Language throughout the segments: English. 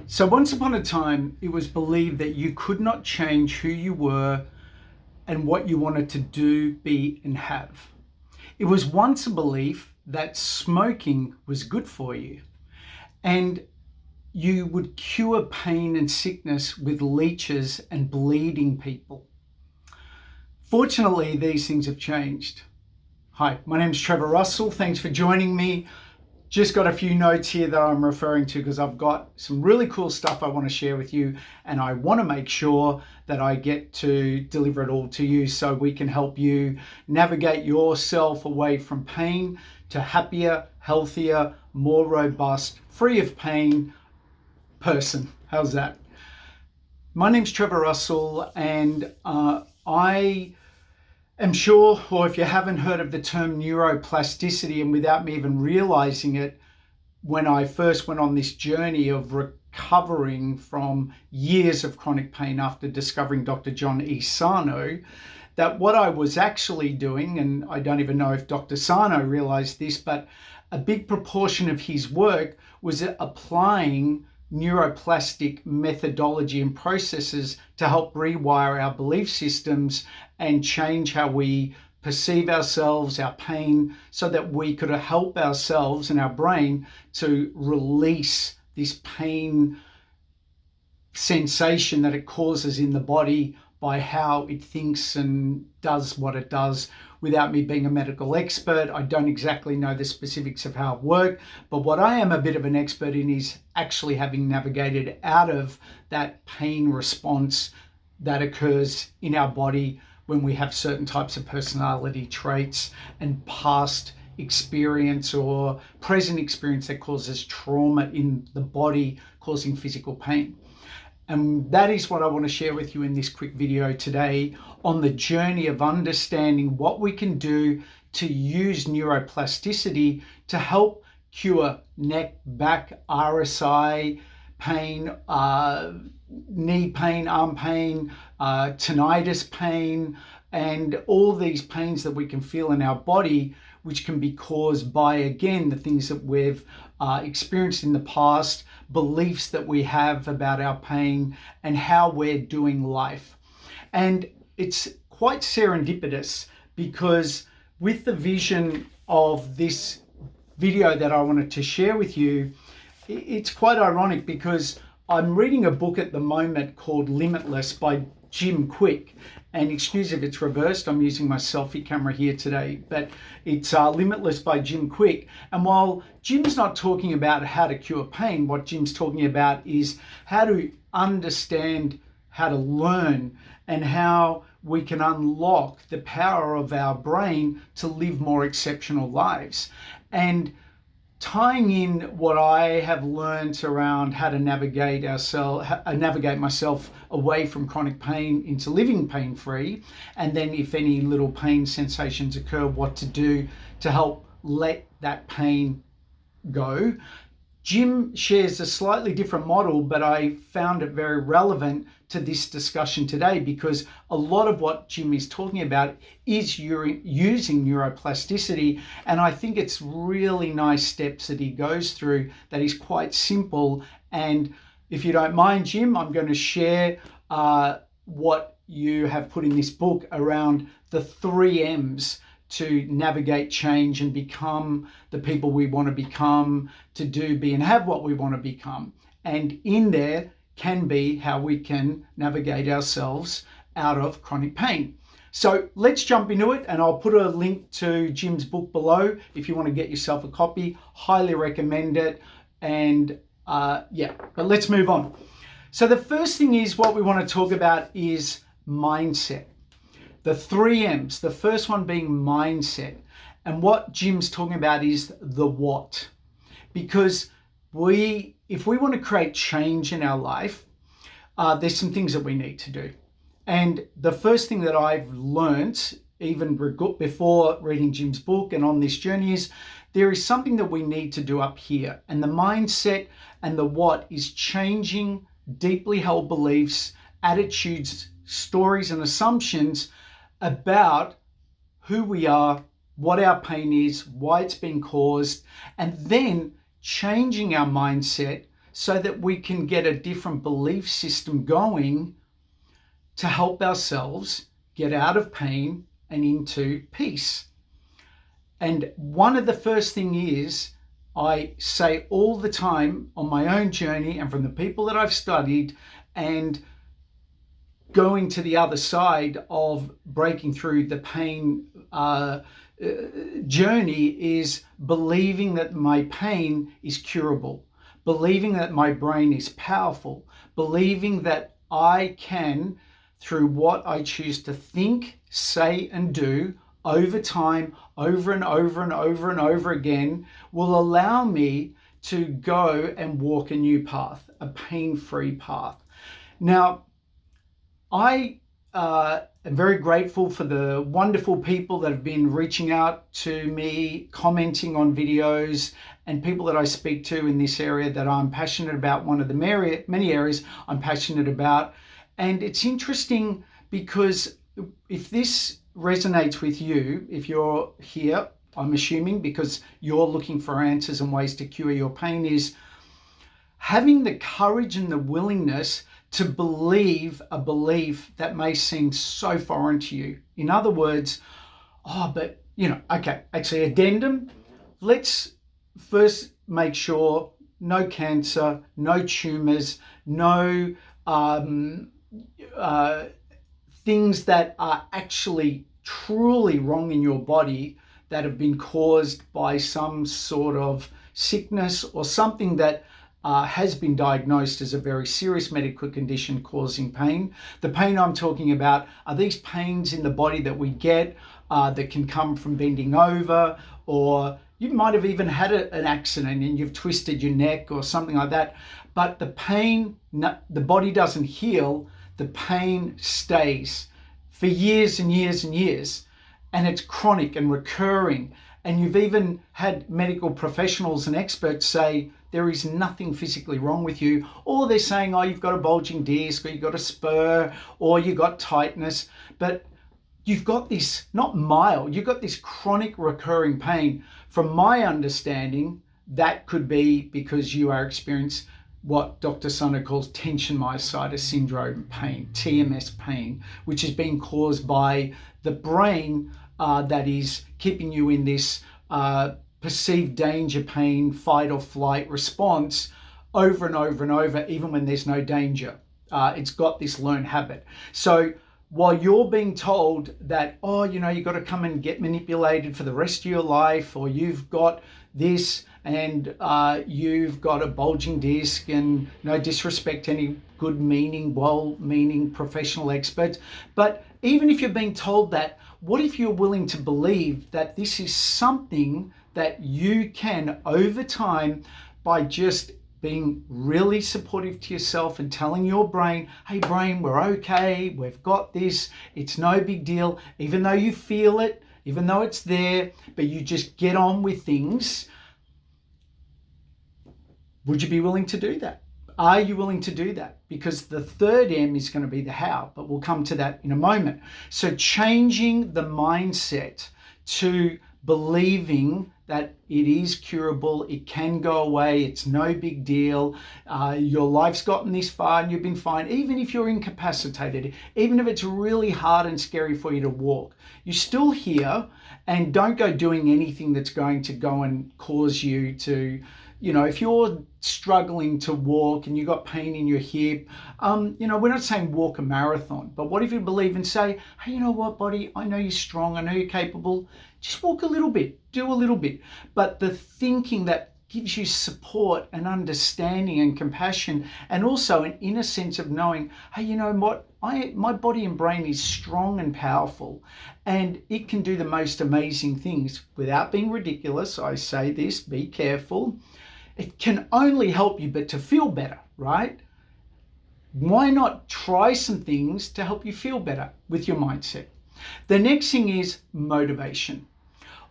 So once upon a time, it was believed that you could not change who you were and what you wanted to do, be, and have. It was once a belief that smoking was good for you and you would cure pain and sickness with leeches and bleeding people. Fortunately, these things have changed. Hi, my name is Trevor Russell. Thanks for joining me. Just got a few notes here that I'm referring to because I've got some really cool stuff I want to share with you, and I want to make sure that I get to deliver it all to you so we can help you navigate yourself away from pain to happier, healthier, more robust, free of pain person. How's that? My name's Trevor Russell, and I'm sure, or if you haven't heard of the term neuroplasticity, and without me even realizing it, when I first went on this journey of recovering from years of chronic pain after discovering Dr. John E Sarno, that what I was actually doing, and I don't even know if Dr. Sarno realized this, but a big proportion of his work was applying neuroplastic methodology and processes to help rewire our belief systems and change how we perceive ourselves, our pain, so that we could help ourselves and our brain to release this pain sensation that it causes in the body by how it thinks and does what it does. Without me being a medical expert, I don't exactly know the specifics of how it works, but what I am a bit of an expert in is actually having navigated out of that pain response that occurs in our body when we have certain types of personality traits and past experience or present experience that causes trauma in the body, causing physical pain. And that is what I want to share with you in this quick video today on the journey of understanding what we can do to use neuroplasticity to help cure neck, back, RSI pain, knee pain, arm pain, tinnitus pain, and all these pains that we can feel in our body, which can be caused by, again, the things that we've experienced in the past, beliefs that we have about our pain, and how we're doing life. And it's quite serendipitous because with the vision of this video that I wanted to share with you, it's quite ironic because I'm reading a book at the moment called Limitless by Jim Quick. And excuse if it's reversed, I'm using my selfie camera here today, but it's Limitless by Jim Quick. And while Jim's not talking about how to cure pain, what Jim's talking about is how to understand, how to learn, and how we can unlock the power of our brain to live more exceptional lives. And tying in what I have learned around how to navigate myself away from chronic pain into living pain-free, and then if any little pain sensations occur, what to do to help let that pain go. Jim shares a slightly different model, but I found it very relevant to this discussion today because a lot of what Jim is talking about is using neuroplasticity, and I think it's really nice steps that he goes through that is quite simple. And if you don't mind, Jim, I'm going to share what you have put in this book around the 3 M's to navigate change and become the people we want to become, to do, be, and have what we want to become. And in there can be how we can navigate ourselves out of chronic pain. So let's jump into it, and I'll put a link to Jim's book below if you want to get yourself a copy. Highly recommend it. And but let's move on. So the first thing is what we want to talk about is mindset. The 3 M's, the first one being mindset. And what Jim's talking about is the what. Because if we want to create change in our life, there's some things that we need to do. And the first thing that I've learned, even before reading Jim's book and on this journey, is there is something that we need to do up here. And the mindset and the what is changing deeply held beliefs, attitudes, stories, and assumptions about who we are, what our pain is, why it's been caused, and then changing our mindset so that we can get a different belief system going to help ourselves get out of pain and into peace. And one of the first thing is, I say all the time on my own journey and from the people that I've studied and going to the other side of breaking through the pain journey, is believing that my pain is curable, believing that my brain is powerful, believing that I can, through what I choose to think, say, and do over time, over and over and over and over again, will allow me to go and walk a new path, a pain-free path. Now, I am very grateful for the wonderful people that have been reaching out to me, commenting on videos, and people that I speak to in this area that I'm passionate about, one of the many areas I'm passionate about. And it's interesting because if this resonates with you, if you're here, I'm assuming because you're looking for answers and ways to cure your pain, is having the courage and the willingness to believe a belief that may seem so foreign to you. In other words, okay, actually, addendum, let's first make sure no cancer, no tumors, no things that are actually truly wrong in your body that have been caused by some sort of sickness or something that has been diagnosed as a very serious medical condition causing pain. The pain I'm talking about are these pains in the body that we get that can come from bending over, or you might have even had an accident and you've twisted your neck or something like that. But the pain, the body doesn't heal, the pain stays for years and years and years, and it's chronic and recurring. And you've even had medical professionals and experts say there is nothing physically wrong with you, or they're saying, oh, you've got a bulging disc, or you've got a spur, or you've got tightness, but you've got this, not mild, you've got this chronic recurring pain. From my understanding, that could be because you are experiencing what Dr. Sarno calls Tension Myositis Syndrome pain, TMS pain, which is being caused by the brain that is keeping you in this perceived danger, pain, fight or flight response over and over and over, even when there's no danger. It's got this learned habit. So while you're being told that, oh, you've got to come and get manipulated for the rest of your life, or you've got this and you've got a bulging disc, and no disrespect to any good meaning, well-meaning professional experts, but even if you're being told that, what if you're willing to believe that this is something that you can, over time, by just being really supportive to yourself and telling your brain, hey brain, we're okay, we've got this, it's no big deal, even though you feel it, even though it's there, but you just get on with things. Would you be willing to do that? Are you willing to do that? Because the third M is going to be the how, but we'll come to that in a moment. So changing the mindset to believing that it is curable, it can go away, it's no big deal, your life's gotten this far and you've been fine, even if you're incapacitated, even if it's really hard and scary for you to walk, you're still here, and don't go doing anything that's going to go and cause you to, if you're struggling to walk and you've got pain in your hip, we're not saying walk a marathon, but what if you believe and say, hey, you know what, body, I know you're strong, I know you're capable, just walk a little bit, do a little bit. But the thinking that gives you support and understanding and compassion, and also an inner sense of knowing, hey, you know what, my body and brain is strong and powerful, and it can do the most amazing things. Without being ridiculous, I say this, be careful. It can only help you but to feel better, right? Why not try some things to help you feel better with your mindset? The next thing is motivation.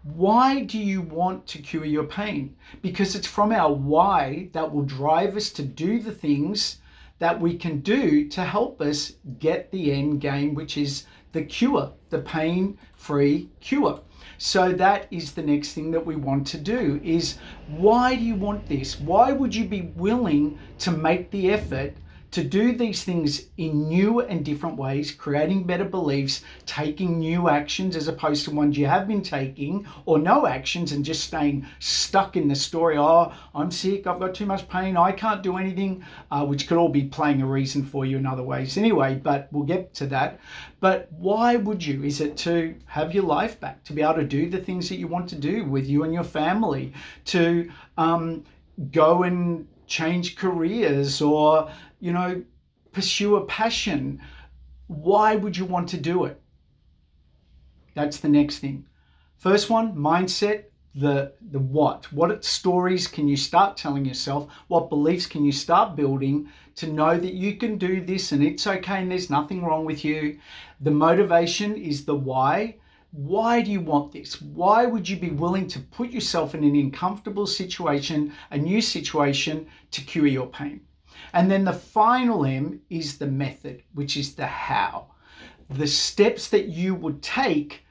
Why do you want to cure your pain? Because it's from our why that will drive us to do the things that we can do to help us get the end game, which is the cure, the pain-free cure. So that is the next thing that we want to do is, why do you want this? Why would you be willing to make the effort to do these things in new and different ways, creating better beliefs, taking new actions as opposed to ones you have been taking, or no actions and just staying stuck in the story? Oh, I'm sick, I've got too much pain, I can't do anything, which could all be playing a reason for you in other ways anyway, but we'll get to that. But why would you? Is it to have your life back, to be able to do the things that you want to do with you and your family, to go and change careers, or pursue a passion? Why would you want to do it? That's the next thing. First one, mindset. The what stories can you start telling yourself? What beliefs can you start building to know that you can do this and it's okay and there's nothing wrong with you? The motivation is the why. Why do you want this? Why would you be willing to put yourself in an uncomfortable situation, a new situation, to cure your pain? And then the final M is the method, which is the how. The steps that you would take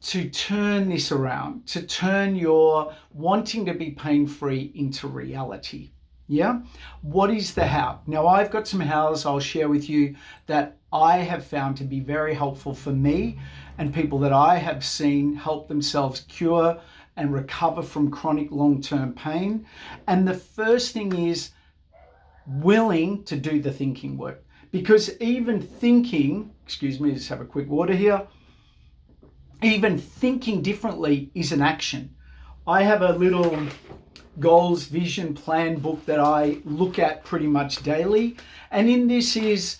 to turn this around, to turn your wanting to be pain-free into reality. Yeah? What is the how? Now, I've got some hows I'll share with you that I have found to be very helpful for me and people that I have seen help themselves cure and recover from chronic long-term pain. And the first thing is willing to do the thinking work. Because even thinking, excuse me, just have a quick water here, even thinking differently is an action. I have a little goals, vision, plan book that I look at pretty much daily. And in this is,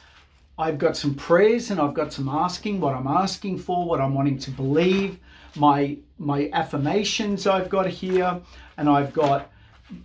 I've got some prayers and I've got some asking, what I'm asking for, what I'm wanting to believe, my affirmations I've got here, and I've got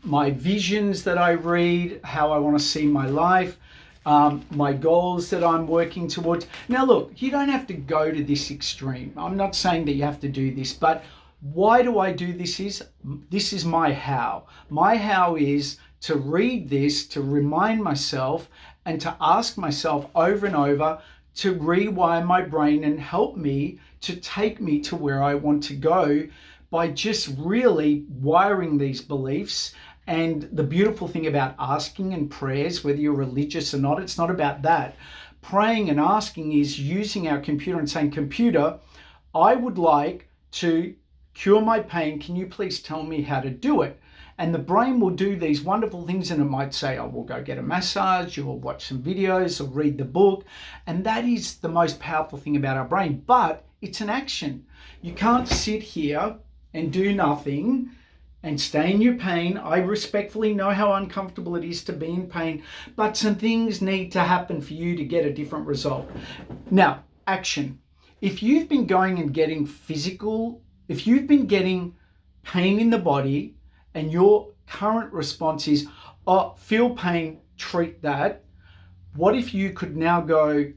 my visions that I read, how I want to see my life, my goals that I'm working towards. Now look, you don't have to go to this extreme. I'm not saying that you have to do this, but why do I do this is my how. My how is to read this, to remind myself and to ask myself over and over to rewire my brain and help me to take me to where I want to go by just really wiring these beliefs. And the beautiful thing about asking and prayers, whether you're religious or not, it's not about that. Praying and asking is using our computer and saying, computer, I would like to cure my pain. Can you please tell me how to do it? And the brain will do these wonderful things, and it might say, oh, we'll go get a massage, or watch some videos, or read the book. And that is the most powerful thing about our brain, but it's an action. You can't sit here and do nothing and stay in your pain. I respectfully know how uncomfortable it is to be in pain, but some things need to happen for you to get a different result. Now, action. If you've been going and getting physical, if you've been getting pain in the body and your current response is, oh, feel pain, treat that. What if you could now go,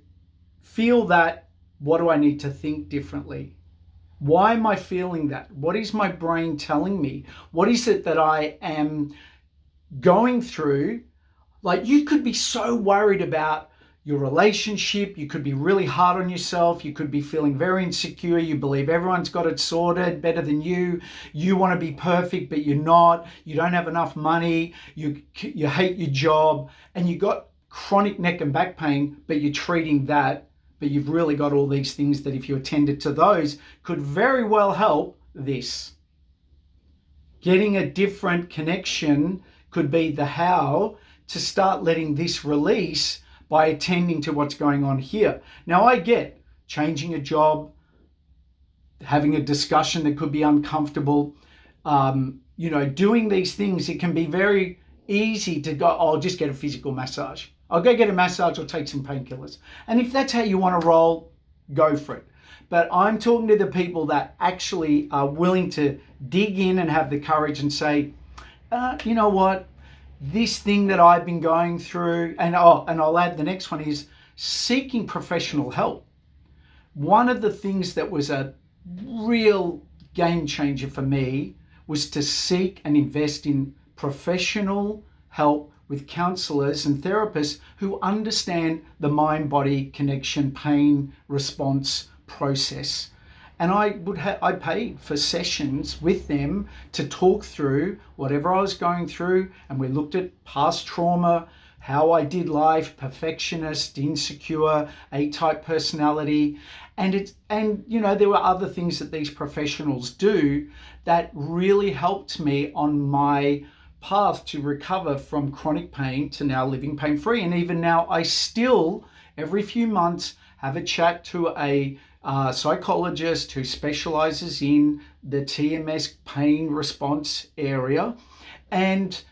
feel that, what do I need to think differently? Why am I feeling that? What is my brain telling me? What is it that I am going through? Like, you could be so worried about your relationship. You could be really hard on yourself. You could be feeling very insecure. You believe everyone's got it sorted better than you. You want to be perfect, but you're not. You don't have enough money. You hate your job, and you got chronic neck and back pain, but you're treating that. But you've really got all these things that if you attended to those could very well help this. Getting a different connection could be the how to start letting this release by attending to what's going on here. Now, I get changing a job, having a discussion that could be uncomfortable, doing these things. It can be very easy to go, oh, I'll just get a physical massage. I'll go get a massage or take some painkillers. And if that's how you want to roll, go for it. But I'm talking to the people that actually are willing to dig in and have the courage and say, you know what? This thing that I've been going through, and I'll add the next one is seeking professional help. One of the things that was a real game changer for me was to seek and invest in professional help with counselors and therapists who understand the mind-body connection, pain response process. And I paid for sessions with them to talk through whatever I was going through, and we looked at past trauma, how I did life, perfectionist, insecure, A-type personality, and there were other things that these professionals do that really helped me on my path to recover from chronic pain to now living pain-free. And even now, I still every few months have a chat to a psychologist who specializes in the TMS pain response area, and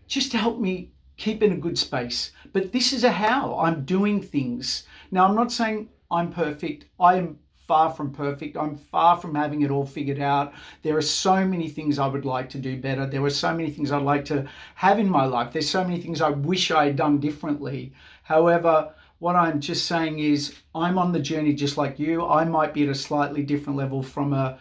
just to help me keep in a good space. But this is how I'm doing things. Now, I'm not saying I'm perfect. I am far from perfect. I'm far from having it all figured out. There are so many things I would like to do better. There are so many things I'd like to have in my life. There's so many things I wish I had done differently. However, what I'm just saying is I'm on the journey just like you. I might be at a slightly different level from a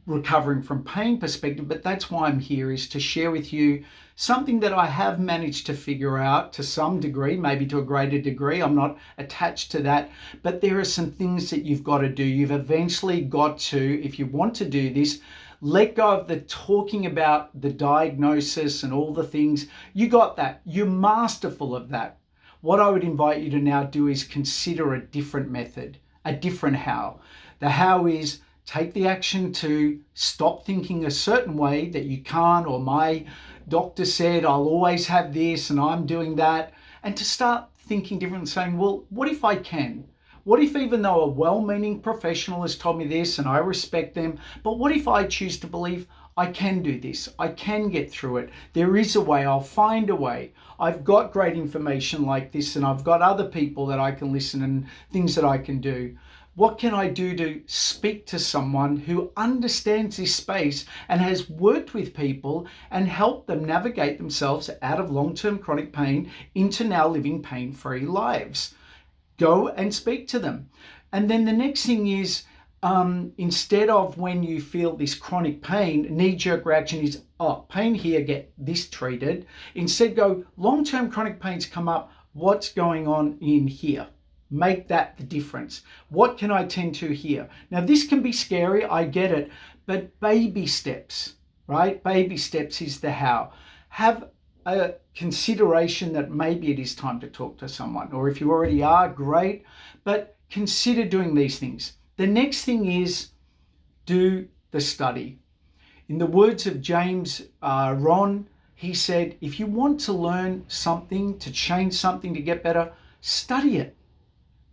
recovering from pain perspective, but that's why I'm here, is to share with you something that I have managed to figure out to some degree, maybe to a greater degree. I'm not attached to that, but there are some things that you've got to do. You've eventually got to, if you want to do this, let go of the talking about the diagnosis and all the things. You got that. You're masterful of that. What I would invite you to now do is consider a different method, a different how. The how is take the action to stop thinking a certain way that you can't, or my doctor said I'll always have this and I'm doing that, and to start thinking different and saying, well, what if I can? What if, even though a well-meaning professional has told me this and I respect them, but what if I choose to believe I can do this? I can get through it. There is a way. I'll find a way. I've got great information like this, and I've got other people that I can listen and things that I can do. What can I do to speak to someone who understands this space and has worked with people and helped them navigate themselves out of long-term chronic pain into now living pain-free lives? Go and speak to them. And then the next thing is, instead of when you feel this chronic pain, knee-jerk reaction is, oh, pain here, get this treated. Instead go, long-term chronic pains come up, what's going on in here? Make that the difference. What can I tend to here? Now, this can be scary, I get it, but baby steps, right? Baby steps is the how. Have a consideration that maybe it is time to talk to someone, or if you already are, great, but consider doing these things. The next thing is do the study. In the words of James Ron, he said, if you want to learn something, to change something, to get better, study it.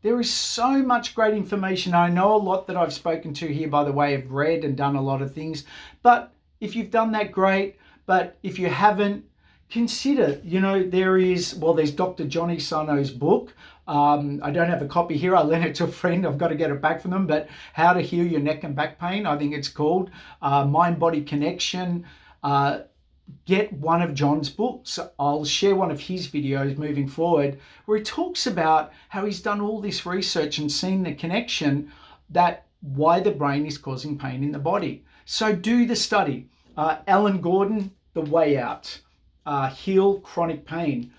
There is so much great information. I know a lot that I've spoken to here, by the way, I've read and done a lot of things, but if you've done that, great. But if you haven't, consider, there's Dr. John E Sarno's book. I don't have a copy here. I lent it to a friend. I've got to get it back from them. But How to Heal Your Neck and Back Pain, I think it's called. Mind-Body Connection. Get one of John's books. I'll share one of his videos moving forward where he talks about how he's done all this research and seen the connection that why the brain is causing pain in the body. So do the study. Alan Gordon, The Way Out. Heal chronic pain.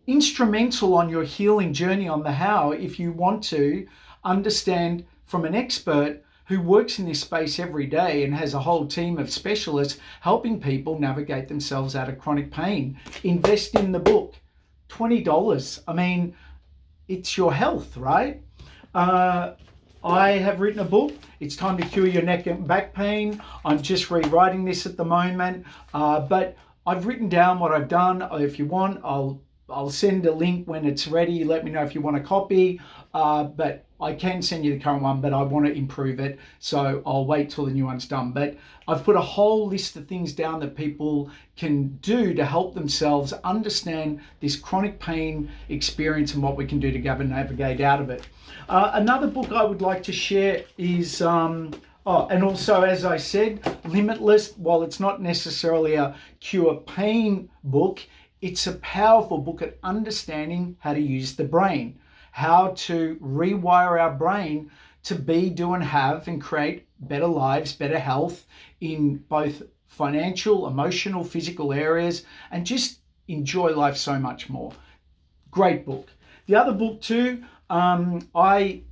Instrumental on your healing journey on the how, if you want to understand from an expert who works in this space every day and has a whole team of specialists helping people navigate themselves out of chronic pain. Invest in the book. $20. I mean, it's your health, right? I have written a book. It's Time to Cure Your Neck and Back Pain. I'm just rewriting this at the moment, but I've written down what I've done. If you want, I'll send a link when it's ready. Let me know if you want a copy. But I can send you the current one, but I want to improve it. So I'll wait till the new one's done. But I've put a whole list of things down that people can do to help themselves understand this chronic pain experience and what we can do to navigate out of it. Another book I would like to share is, and also, as I said, Limitless. While it's not necessarily a cure pain book, it's a powerful book at understanding how to use the brain, how to rewire our brain to be, do, and have, and create better lives, better health in both financial, emotional, physical areas, and just enjoy life so much more. Great book. The other book too, I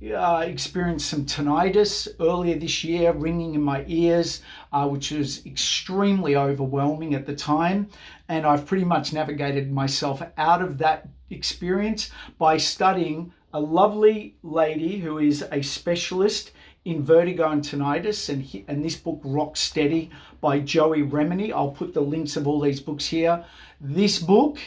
experienced some tinnitus earlier this year, ringing in my ears, which was extremely overwhelming at the time. And I've pretty much navigated myself out of that experience by studying a lovely lady who is a specialist in vertigo and tinnitus, and this book, Rock Steady by Joey Remini. I'll put the links of all these books here. This book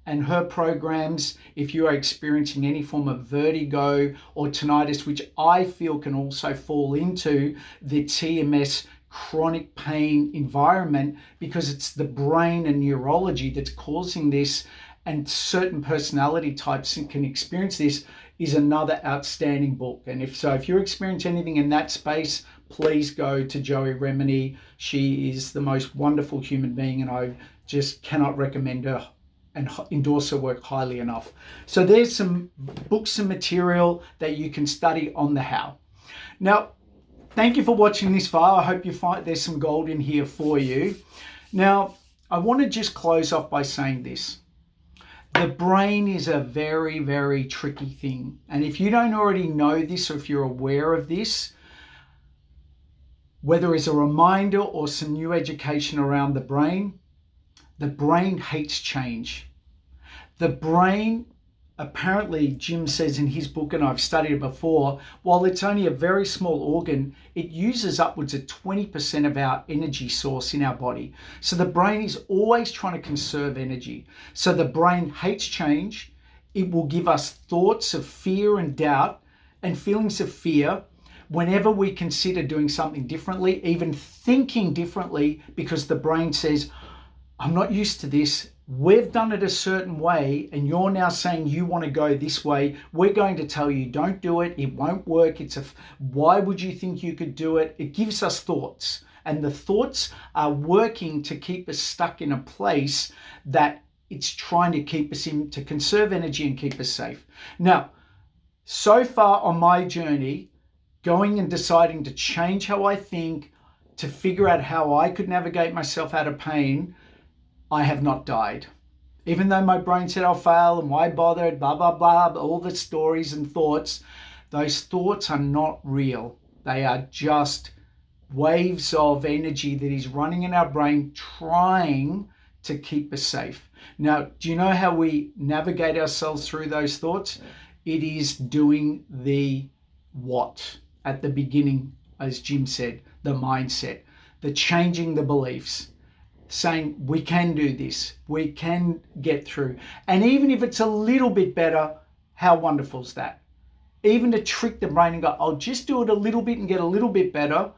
and her programs, if you are experiencing any form of vertigo or tinnitus, which I feel can also fall into the TMS chronic pain environment, because it's the brain and neurology that's causing this, and certain personality types can experience this, is another outstanding book. And if you're experiencing anything in that space, please go to Joey Remini. She is the most wonderful human being, and I just cannot recommend her and endorse her work highly enough. So there's some books and material that you can study on the how. Now, thank you for watching this far. I hope you find there's some gold in here for you. Now, I want to just close off by saying this. The brain is a very, very tricky thing. And if you don't already know this, or if you're aware of this, whether it's a reminder or some new education around the brain hates change. The brain, apparently, Jim says in his book, and I've studied it before, while it's only a very small organ, it uses upwards of 20% of our energy source in our body. So the brain is always trying to conserve energy. So the brain hates change. It will give us thoughts of fear and doubt and feelings of fear whenever we consider doing something differently, even thinking differently, because the brain says, I'm not used to this. We've done it a certain way, and you're now saying you want to go this way. We're going to tell you, don't do it. It won't work. Why would you think you could do it? It gives us thoughts, and the thoughts are working to keep us stuck in a place that it's trying to keep us in, to conserve energy and keep us safe. Now, so far on my journey, going and deciding to change how I think, to figure out how I could navigate myself out of pain, I have not died. Even though my brain said I'll fail and why bother, blah, blah, blah, all the stories and thoughts, those thoughts are not real. They are just waves of energy that is running in our brain trying to keep us safe. Now, do you know how we navigate ourselves through those thoughts? It is doing the what at the beginning, as Jim said, the mindset, the changing the beliefs, saying we can do this, we can get through. And even if it's a little bit better, how wonderful is that? Even to trick the brain and go, I'll just do it a little bit and get a little bit better,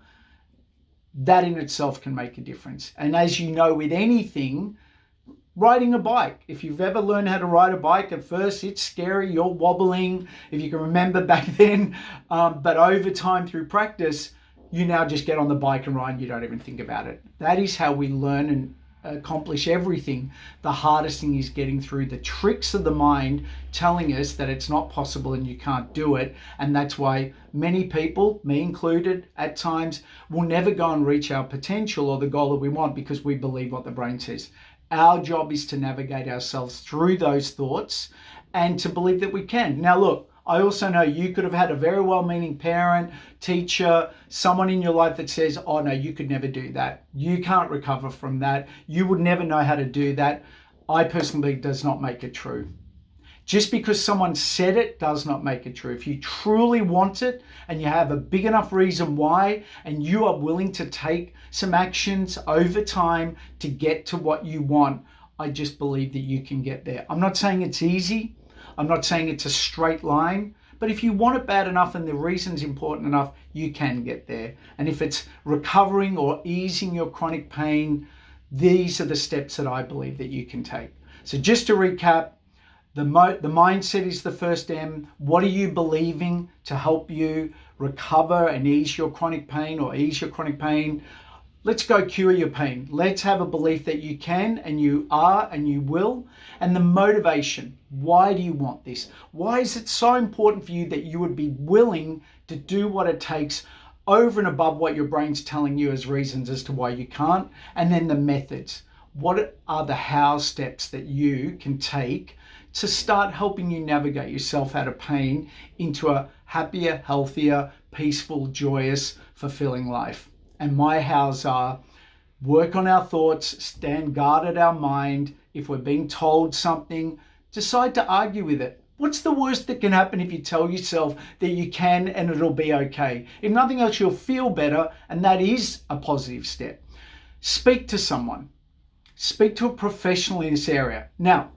that in itself can make a difference. And as you know, with anything, riding a bike, if you've ever learned how to ride a bike, at first it's scary, you're wobbling, if you can remember back then, but over time through practice, you now just get on the bike and ride and you don't even think about it. That is how we learn and accomplish everything. The hardest thing is getting through the tricks of the mind telling us that it's not possible and you can't do it. And that's why many people, me included at times, will never go and reach our potential or the goal that we want because we believe what the brain says. Our job is to navigate ourselves through those thoughts and to believe that we can. Now look, I also know you could have had a very well-meaning parent, teacher, someone in your life that says, oh no, you could never do that. You can't recover from that. You would never know how to do that. I personally believe does not make it true. Just because someone said it does not make it true. If you truly want it and you have a big enough reason why, and you are willing to take some actions over time to get to what you want, I just believe that you can get there. I'm not saying it's easy. I'm not saying it's a straight line, but if you want it bad enough and the reason's important enough, you can get there. And if it's recovering or easing your chronic pain, these are the steps that I believe that you can take. So just to recap, the mindset is the first M. What are you believing to help you recover and ease your chronic pain or ease your chronic pain? Let's go cure your pain. Let's have a belief that you can and you are and you will. And the motivation. Why do you want this? Why is it so important for you that you would be willing to do what it takes over and above what your brain's telling you as reasons as to why you can't? And then the methods. what are the how steps that you can take to start helping you navigate yourself out of pain into a happier, healthier, peaceful, joyous, fulfilling life. And my hows are: work on our thoughts, stand guard at our mind. If we're being told something, decide to argue with it. What's the worst that can happen if you tell yourself that you can and it'll be okay? If nothing else, you'll feel better, and that is a positive step. Speak to someone. Speak to a professional in this area. Now,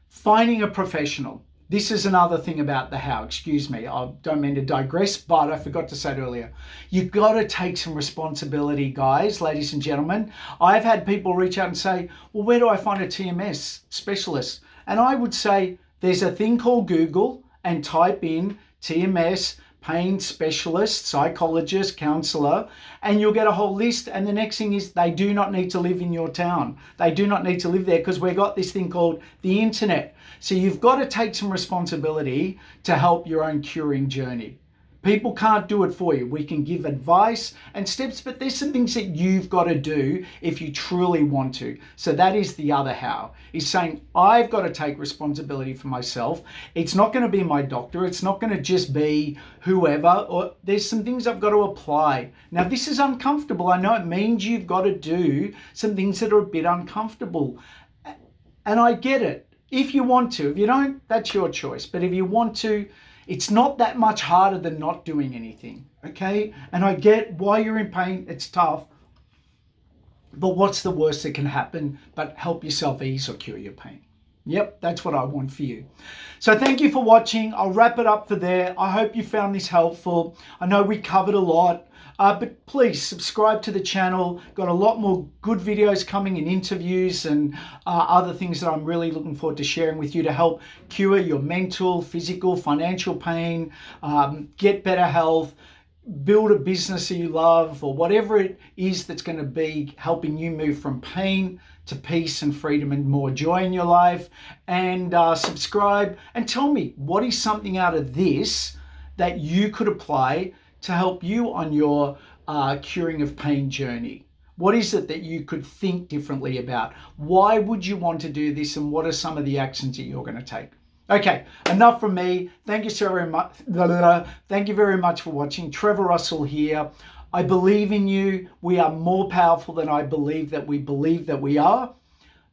finding a professional. This is another thing about the how. Excuse me, I don't mean to digress, but I forgot to say it earlier. You've got to take some responsibility, guys, ladies and gentlemen. I've had people reach out and say, well, where do I find a TMS specialist? And I would say, there's a thing called Google, and type in TMS, pain specialist, psychologist, counselor, and you'll get a whole list. And the next thing is, they do not need to live in your town. They do not need to live there, because we've got this thing called the internet. So you've got to take some responsibility to help your own curing journey. People can't do it for you. We can give advice and steps, but there's some things that you've got to do if you truly want to. So that is the other how, is saying, I've got to take responsibility for myself. It's not going to be my doctor. It's not going to just be whoever, or there's some things I've got to apply. Now, this is uncomfortable. I know it means you've got to do some things that are a bit uncomfortable. And I get it. If you want to, if you don't, that's your choice. But if you want to, it's not that much harder than not doing anything, okay? And I get why you're in pain. It's tough. But what's the worst that can happen but help yourself ease or cure your pain? Yep, that's what I want for you. So thank you for watching. I'll wrap it up for there. I hope you found this helpful. I know we covered a lot. But please subscribe to the channel. Got a lot more good videos coming, and interviews and other things that I'm really looking forward to sharing with you to help cure your mental, physical, financial pain, get better health, build a business that you love, or whatever it is that's going to be helping you move from pain to peace and freedom and more joy in your life. And subscribe and tell me, what is something out of this that you could apply to help you on your curing of pain journey? What is it that you could think differently about? Why would you want to do this, and what are some of the actions that you're going to take? Okay, enough from me. Thank you so very much. Thank you very much for watching. Trevor Russell here. I believe in you. We are more powerful than I believe that we are,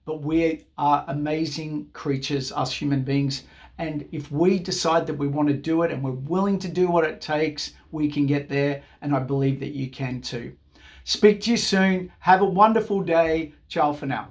but we are amazing creatures, us human beings. And if we decide that we want to do it and we're willing to do what it takes, we can get there. And I believe that you can too. Speak to you soon. Have a wonderful day. Ciao for now.